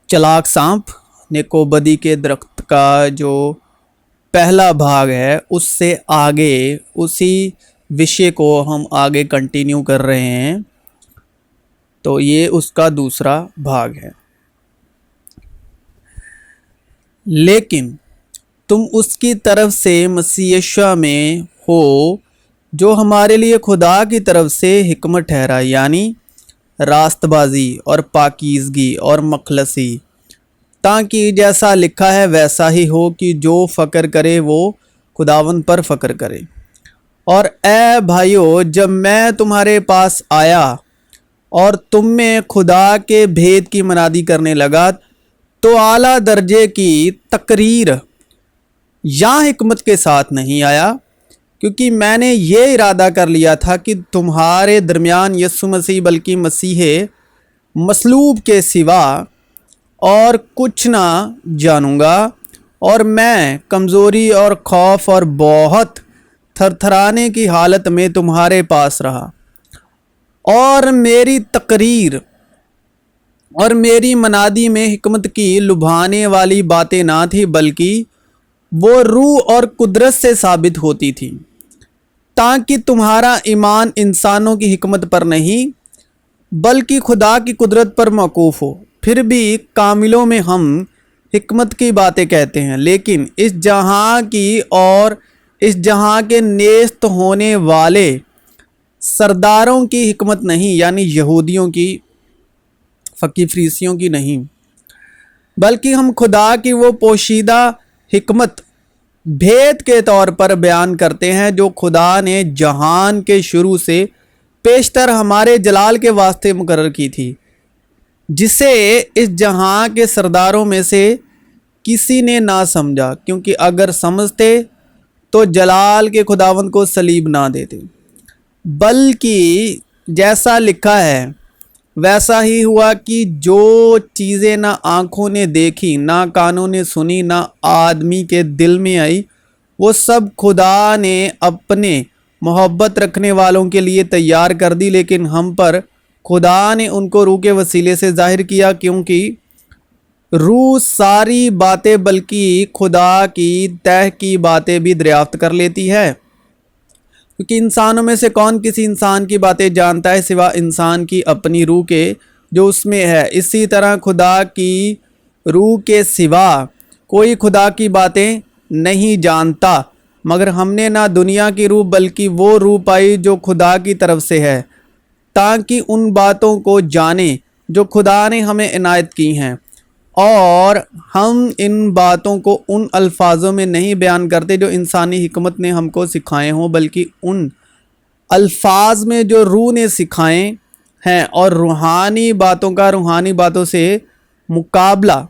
चलाक सांप नेको बदी के दरख्त का जो पहला भाग है, उससे आगे उसी विषय को हम आगे कंटिन्यू कर रहे हैं। तो ये उसका दूसरा भाग है। लेकिन तुम उसकी तरफ से मसीह यशुआ में हो, जो हमारे लिए खुदा की तरफ से हिकमत ठहरा, यानी रास्तबाजी और पाकीज़गी और मखलसी, ताकि जैसा लिखा है वैसा ही हो कि जो फ़क्र करे वो खुदावंद पर फ़क्र करे। और ए भाइयों, जब मैं तुम्हारे पास आया और तुम में खुदा के भेद की मनादी करने लगा, तो आला दर्जे की तकरीर या हिकमत के साथ नहीं आया, क्योंकि मैंने ये इरादा कर लिया था कि तुम्हारे दरमियान यीशु मसीह बल्कि मसीह मसलूब के सिवा और कुछ ना जानूँगा। और मैं कमज़ोरी और खौफ और बहुत थरथराने की हालत में तुम्हारे पास रहा, और मेरी तकरीर और मेरी मनादी में हिकमत की लुभाने वाली बातें ना थी, बल्कि वो रूह और कुदरत से साबित होती थी, ताकि तुम्हारा ईमान इंसानों की हिकमत पर नहीं बल्कि खुदा की कुदरत पर मौकूफ़ हो। फिर भी कामिलों में हम हिकमत की बातें कहते हैं, लेकिन इस जहाँ की और इस जहाँ के नेस्त होने वाले सरदारों की हिकमत नहीं, यानी यहूदियों की, फ़कीह फरीसियों की नहीं, बल्कि हम खुदा की वो पोशीदा हिकमत भेद के तौर पर बयान करते हैं जो खुदा ने जहान के शुरू से पेशतर हमारे जलाल के वास्ते मुकर्रर की थी, जिसे इस जहां के सरदारों में से किसी ने ना समझा, क्योंकि अगर समझते तो जलाल के खुदावंद को सलीब ना देते। बल्कि जैसा लिखा है वैसा ही हुआ कि जो चीज़ें ना आँखों ने देखी, ना कानों ने सुनी, ना आदमी के दिल में आई, वो सब खुदा ने अपने मोहब्बत रखने वालों के लिए तैयार कर दी। लेकिन हम पर खुदा ने उनको रूह के वसीले से जाहिर किया, क्योंकि रूह सारी बातें बल्कि खुदा की तह की बातें भी दरियाफ्त कर लेती है। क्योंकि इंसानों में से कौन किसी इंसान की बातें जानता है सिवा इंसान की अपनी रूह के जो उसमें है। इसी तरह खुदा की रूह के सिवा कोई खुदा की बातें नहीं जानता, मगर हमने ना दुनिया की रूह बल्कि वो रूह पाई जो खुदा की तरफ से है, ताकि उन बातों को जाने जो खुदा ने हमें इनायत की हैं। और हम इन बातों को उन अल्फाजों में नहीं बयान करते जो इंसानी हिकमत ने हमको सिखाए हों, बल्कि उन अल्फाज में जो रूह ने सिखाए हैं, और रूहानी बातों का रूहानी बातों से मुकाबला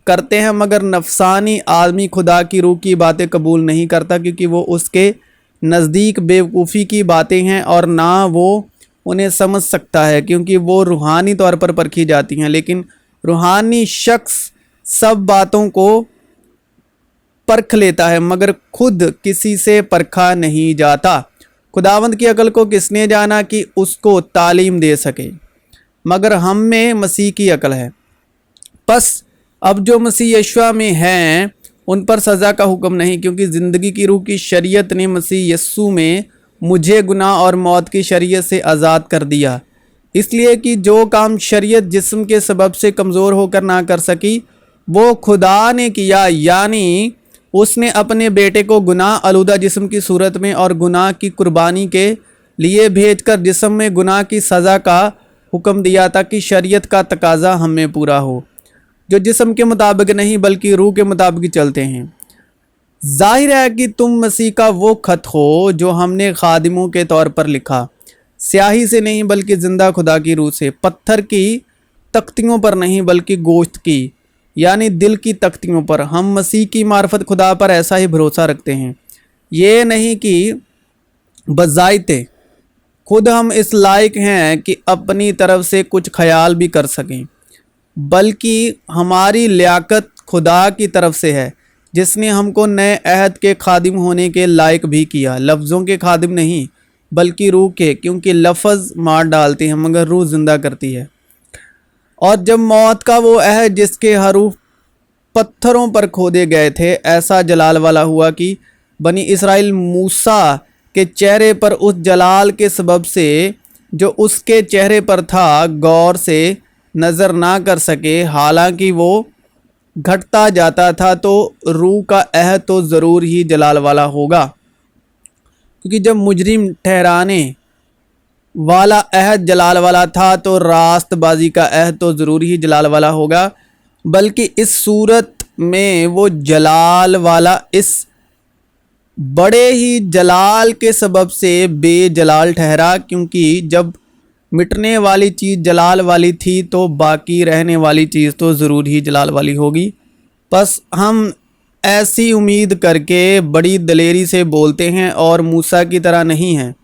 करते हैं। मगर नफसानी आदमी खुदा की रूह की बातें कबूल नहीं करता, क्योंकि वो उसके नज़दीक बेवकूफ़ी की बातें हैं और ना वो उन्हें समझ सकता है, क्योंकि वो रूहानी तौर पर परखी जाती हैं। लेकिन रूहानी शख्स सब बातों को परख लेता है, मगर खुद किसी से परखा नहीं जाता। खुदावंद की अकल को किसने जाना कि उसको तालीम दे सके, मगर हम में मसीह की अकल है। बस अब जो मसीह यीशु में हैं उन पर सज़ा का हुक्म नहीं, क्योंकि ज़िंदगी की रूह की शरीयत ने मसीह यीशु में मुझे गुनाह और मौत की शरीयत से आज़ाद कर दिया। इसलिए कि जो काम शरीयत जिस्म के सबब से कमज़ोर होकर ना कर सकी, वो खुदा ने किया, यानी उसने अपने बेटे को गुनाह आलूदा जिस्म की सूरत में और गुनाह की कुर्बानी के लिए भेजकर जिस्म में गुनाह की सज़ा का हुक्म दिया, ताकि शरीयत का तकाजा हम में पूरा हो, जो जिस्म के मुताबिक नहीं बल्कि रूह के मुताबिक चलते हैं। जाहिर है कि तुम मसीह का वो खत हो जो हमने खादिमों के तौर पर लिखा, स्याही से नहीं बल्कि ज़िंदा खुदा की रूह से, पत्थर की तख्तियों पर नहीं बल्कि गोश्त की यानी दिल की तख्तियों पर। हम मसीह की मार्फत खुदा पर ऐसा ही भरोसा रखते हैं, ये नहीं कि बज़ाइते खुद हम इस लायक हैं कि अपनी तरफ से कुछ ख्याल भी कर सकें, बल्कि हमारी लियाकत खुदा की तरफ से है, जिसने हमको नए अहद के खादिम होने के लायक भी किया। लफ्ज़ों के खादिम नहीं बल्कि रूह के, क्योंकि लफ्ज़ मार डालते हैं मगर रूह ज़िंदा करती है। और जब मौत का वो अहद जिसके हरूफ पत्थरों पर खोदे गए थे ऐसा जलाल वाला हुआ कि बनी इसराइल मूसा के चेहरे पर उस जलाल के सबब से जो उसके चेहरे पर था गौर से नज़र ना कर सके, हालांकि वो घटता जाता था, तो रूह का अहद तो ज़रूर ही जलाल वाला होगा। क्योंकि जब मुजरिम ठहराने वाला अहद जलाल वाला था, तो रास्तबाजी का अहद तो ज़रूर ही जलाल वाला होगा। बल्कि इस सूरत में वो जलाल वाला इस बड़े ही जलाल के सबब से बेजलाल ठहरा, क्योंकि जब मिटने वाली चीज़ जलाल वाली थी तो बाकी रहने वाली चीज़ तो ज़रूर ही जलाल वाली होगी। बस हम ऐसी उम्मीद करके बड़ी दलेरी से बोलते हैं और मूसा की तरह नहीं हैं,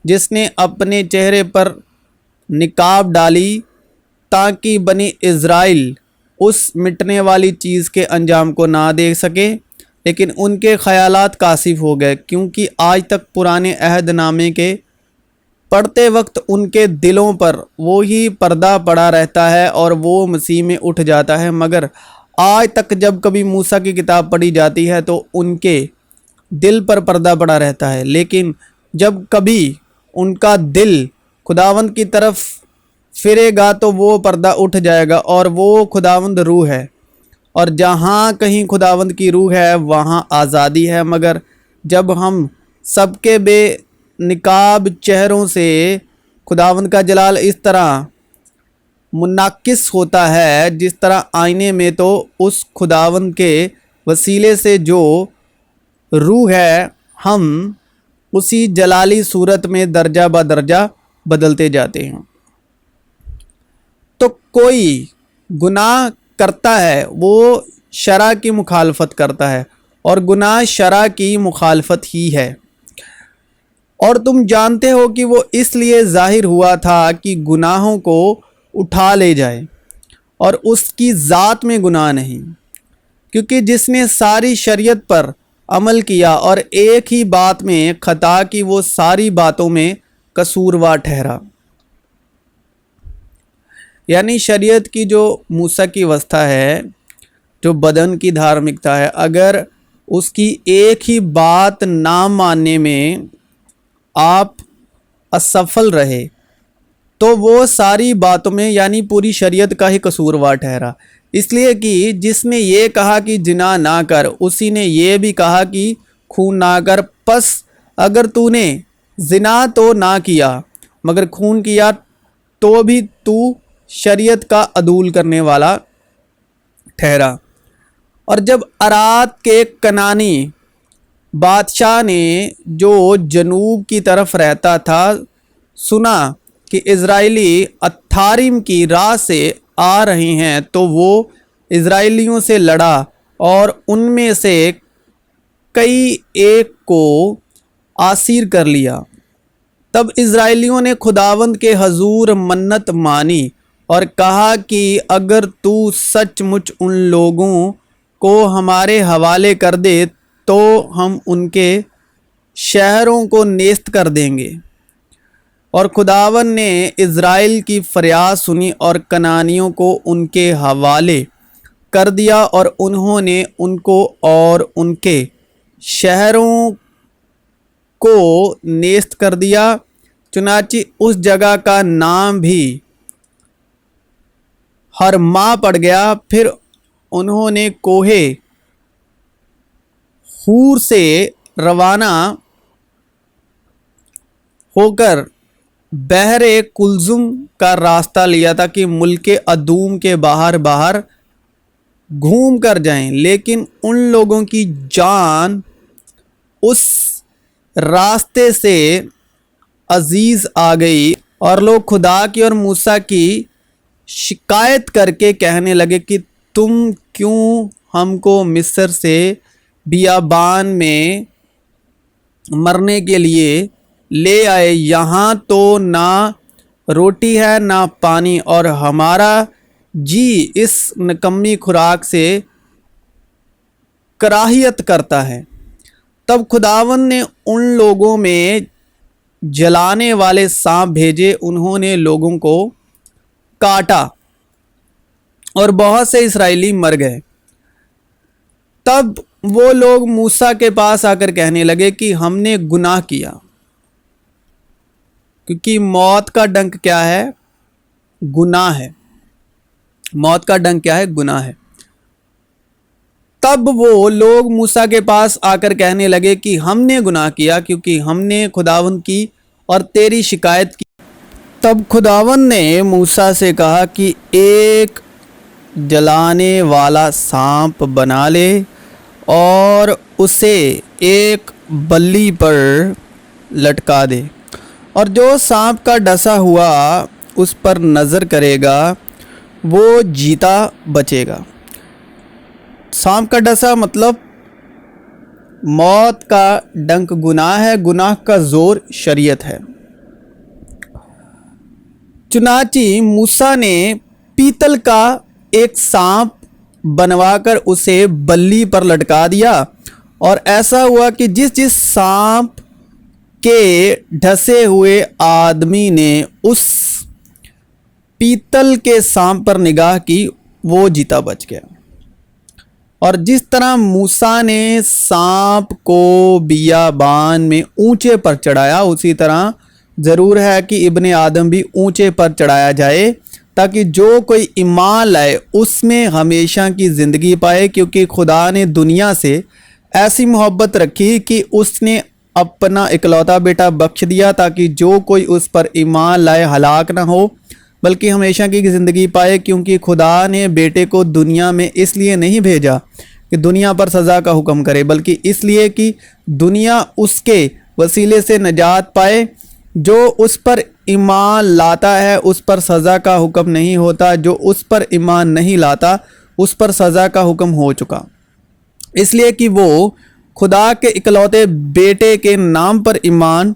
जिसने अपने चेहरे पर निकाब डाली ताकि बनी इज़राइल उस मिटने वाली चीज़ के अंजाम को ना देख सके। लेकिन उनके ख़यालात कासिफ हो गए, क्योंकि आज तक पुराने अहद नामे के पढ़ते वक्त उनके दिलों पर वो ही पर्दा पड़ा रहता है और वो मसीह में उठ जाता है। मगर आज तक जब कभी मूसा की किताब पढ़ी जाती है तो उनके दिल पर पर्दा पड़ा रहता है, लेकिन जब कभी उनका दिल खुदावंद की तरफ फिरेगा तो वो पर्दा उठ जाएगा, और वो खुदावंद रूह है, और जहाँ कहीं खुदावंद की रूह है वहाँ आज़ादी है। मगर जब हम सबके बेनिकाब चेहरों से खुदावंद का जलाल इस तरह मुनाकिस होता है जिस तरह आईने में, तो उस खुदावंद के वसीले से जो روح ہے، ہم اسی جلالی صورت میں درجہ بدرجہ بدلتے جاتے ہیں۔ تو کوئی گناہ کرتا ہے وہ شرع کی مخالفت کرتا ہے، اور گناہ شرع کی مخالفت ہی ہے، اور تم جانتے ہو کہ وہ اس لیے ظاہر ہوا تھا کہ گناہوں کو اٹھا لے جائے، اور اس کی ذات میں گناہ نہیں، کیونکہ جس نے ساری شریعت پر عمل کیا اور ایک ہی بات میں خطا کی وہ ساری باتوں میں قصوروار ٹھہرا۔ یعنی شریعت کی جو موسیٰ کی وسطی ہے، جو بدن کی دھارمکتا ہے، اگر اس کی ایک ہی بات نہ ماننے میں آپ اسفل رہے تو وہ ساری باتوں میں یعنی پوری شریعت کا ہی قصوروار ٹھہرا، اس لیے کہ جس نے یہ کہا کہ زنا نہ کر، اسی نے یہ بھی کہا کہ خون نہ کر، پس اگر تو نے زنا تو نہ کیا مگر خون کیا تو بھی تو شریعت کا عدول کرنے والا ٹھہرا۔ اور جب ارات کے کنانی بادشاہ نے جو جنوب کی طرف رہتا تھا سنا کہ اسرائیلی اتھاریم کی راہ سے آ رہے ہیں، تو وہ اسرائیلیوں سے لڑا اور ان میں سے کئی ایک کو اسیر کر لیا۔ تب اسرائیلیوں نے خداوند کے حضور منت مانی اور کہا کہ اگر تو سچ مچ ان لوگوں کو ہمارے حوالے کر دے تو ہم ان کے شہروں کو نیست کر دیں گے۔ اور خداوند نے اسرائیل کی فریاد سنی اور کنانیوں کو ان کے حوالے کر دیا، اور انہوں نے ان کو اور ان کے شہروں کو نیست کر دیا۔ چنانچہ اس جگہ کا نام بھی ہرما پڑ گیا۔ پھر انہوں نے کوہ حور سے روانہ ہو کر بحر کلزم کا راستہ لیا تھا کہ ملک ادوم کے باہر گھوم کر جائیں، لیکن ان لوگوں کی جان اس راستے سے عزیز آ گئی، اور لوگ خدا کی اور موسیٰ کی شکایت کر کے کہنے لگے کہ تم کیوں ہم کو مصر سے بیابان میں مرنے کے لیے لے آئے؟ یہاں تو نہ روٹی ہے نہ پانی، اور ہمارا جی اس نکمی خوراک سے کراہیت کرتا ہے۔ تب خداوند نے ان لوگوں میں جلانے والے سانپ بھیجے، انہوں نے لوگوں کو کاٹا اور بہت سے اسرائیلی مر گئے۔ تب وہ لوگ موسیٰ کے پاس آ کر کہنے لگے کہ ہم نے گناہ کیا، کیونکہ موت کا ڈنک کیا ہے؟ گناہ ہے۔ موت کا ڈنک کیا ہے؟ گناہ ہے۔ تب وہ لوگ موسیٰ کے پاس آ کر کہنے لگے کہ ہم نے گناہ کیا، کیونکہ ہم نے خداوند کی اور تیری شکایت کی۔ تب خداوند نے موسیٰ سے کہا کہ ایک جلانے والا سانپ بنا لے اور اسے ایک بلی پر لٹکا دے، اور جو سانپ کا ڈسا ہوا اس پر نظر کرے گا وہ جیتا بچے گا۔ سانپ کا ڈسا مطلب موت کا ڈنک گناہ ہے، گناہ کا زور شریعت ہے۔ چنانچہ موسیٰ نے پیتل کا ایک سانپ بنوا کر اسے بلی پر لٹکا دیا، اور ایسا ہوا کہ جس سانپ کے ڈھسے ہوئے آدمی نے اس پیتل کے سانپ پر نگاہ کی وہ جیتا بچ گیا۔ اور جس طرح موسیٰ نے سانپ کو بیابان میں اونچے پر چڑھایا، اسی طرح ضرور ہے کہ ابن آدم بھی اونچے پر چڑھایا جائے، تاکہ جو کوئی ایمان لائے اس میں ہمیشہ کی زندگی پائے، کیونکہ خدا نے دنیا سے ایسی محبت رکھی کہ اس نے اپنا اکلوتا بیٹا بخش دیا، تاکہ جو کوئی اس پر ایمان لائے ہلاک نہ ہو بلکہ ہمیشہ کی زندگی پائے۔ کیونکہ خدا نے بیٹے کو دنیا میں اس لیے نہیں بھیجا کہ دنیا پر سزا کا حکم کرے، بلکہ اس لیے کہ دنیا اس کے وسیلے سے نجات پائے۔ جو اس پر ایمان لاتا ہے اس پر سزا کا حکم نہیں ہوتا، جو اس پر ایمان نہیں لاتا اس پر سزا کا حکم ہو چکا، اس لیے کہ وہ خدا کے اکلوتے بیٹے کے نام پر ایمان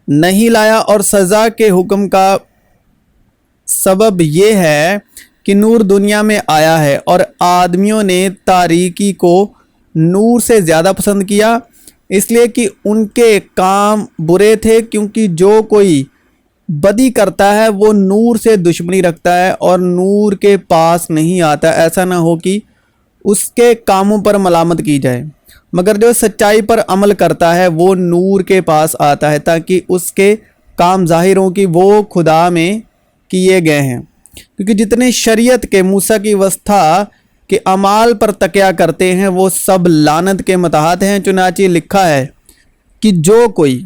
نہیں لایا۔ اور سزا کے حکم کا سبب یہ ہے کہ نور دنیا میں آیا ہے اور آدمیوں نے تاریکی کو نور سے زیادہ پسند کیا، اس لیے کہ ان کے کام برے تھے، کیونکہ جو کوئی بدی کرتا ہے وہ نور سے دشمنی رکھتا ہے اور نور کے پاس نہیں آتا، ایسا نہ ہو کہ اس کے کاموں پر ملامت کی جائے، مگر جو سچائی پر عمل کرتا ہے وہ نور کے پاس آتا ہے تاکہ اس کے کام ظاہر ہوں کہ وہ خدا میں کیے گئے ہیں۔ کیونکہ جتنے شریعت کے موسیٰ کی وسطیٰ کے اعمال پر تکیہ کرتے ہیں وہ سب لعنت کے متحد ہیں، چنانچہ لکھا ہے کہ جو کوئی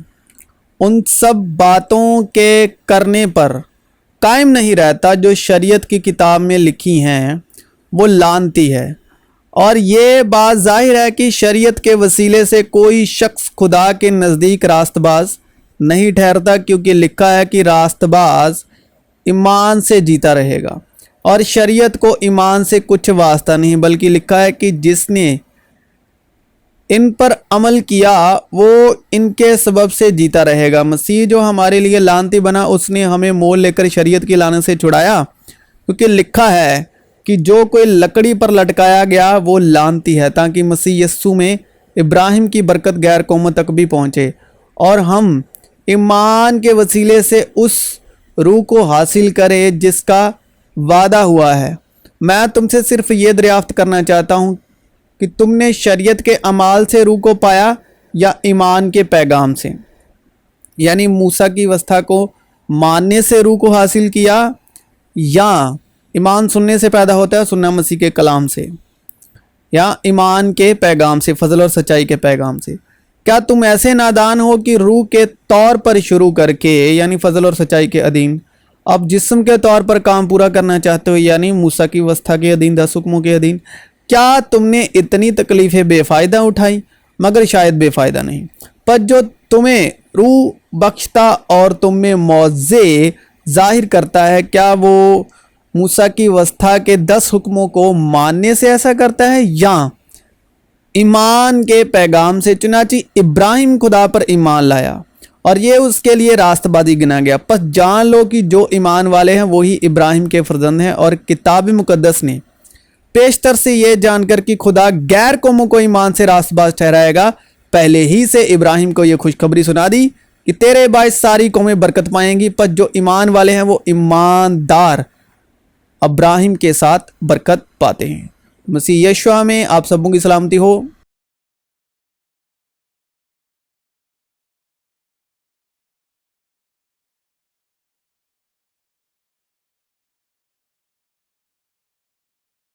ان سب باتوں کے کرنے پر قائم نہیں رہتا جو شریعت کی کتاب میں لکھی ہیں وہ لعنتی ہے۔ اور یہ بات ظاہر ہے کہ شریعت کے وسیلے سے کوئی شخص خدا کے نزدیک راست باز نہیں ٹھہرتا، کیونکہ لکھا ہے کہ راست باز ایمان سے جیتا رہے گا، اور شریعت کو ایمان سے کچھ واسطہ نہیں، بلکہ لکھا ہے کہ جس نے ان پر عمل کیا وہ ان کے سبب سے جیتا رہے گا۔ مسیح جو ہمارے لیے لعنتی بنا، اس نے ہمیں مول لے کر شریعت کی لعنت سے چھڑایا، کیونکہ لکھا ہے کہ جو کوئی لکڑی پر لٹکایا گیا وہ لعنتی ہے، تاکہ مسیح یسوع میں ابراہیم کی برکت غیر قوموں تک بھی پہنچے، اور ہم ایمان کے وسیلے سے اس روح کو حاصل کریں جس کا وعدہ ہوا ہے۔ میں تم سے صرف یہ دریافت کرنا چاہتا ہوں کہ تم نے شریعت کے اعمال سے روح کو پایا یا ایمان کے پیغام سے، یعنی موسیٰ کی وسطیٰ کو ماننے سے روح کو حاصل کیا، یا ایمان سننے سے پیدا ہوتا ہے، سننا مسیح کے کلام سے، یا ایمان کے پیغام سے، فضل اور سچائی کے پیغام سے۔ کیا تم ایسے نادان ہو کہ روح کے طور پر شروع کر کے یعنی فضل اور سچائی کے ادھین اب جسم کے طور پر کام پورا کرنا چاہتے ہو، یعنی موسیٰ کی وسطیٰ کے ادھین، 10 حکموں کے ادھین؟ کیا تم نے اتنی تکلیفیں بے فائدہ اٹھائی؟ مگر شاید بے فائدہ نہیں۔ پر جو تمہیں روح بخشتا اور تم میں موعظے ظاہر کرتا ہے، کیا وہ موسیٰ کی وسطیٰ کے 10 حکموں کو ماننے سے ایسا کرتا ہے یا ایمان کے پیغام سے؟ چنانچہ ابراہیم خدا پر ایمان لایا اور یہ اس کے لیے راست بازی گنا گیا۔ پس جان لو کہ جو ایمان والے ہیں وہی ابراہیم کے فرزند ہیں، اور کتاب مقدس نے پیشتر سے یہ جان کر کہ خدا غیر قوموں کو ایمان سے راست باز ٹھہرائے گا، پہلے ہی سے ابراہیم کو یہ خوشخبری سنا دی کہ تیرے باعث ساری قومیں برکت پائیں گی۔ پس جو ایمان والے ہیں وہ ایماندار ابراہیم کے ساتھ برکت پاتے ہیں۔ مسیح یشوع میں آپ سبوں کی سلامتی ہو۔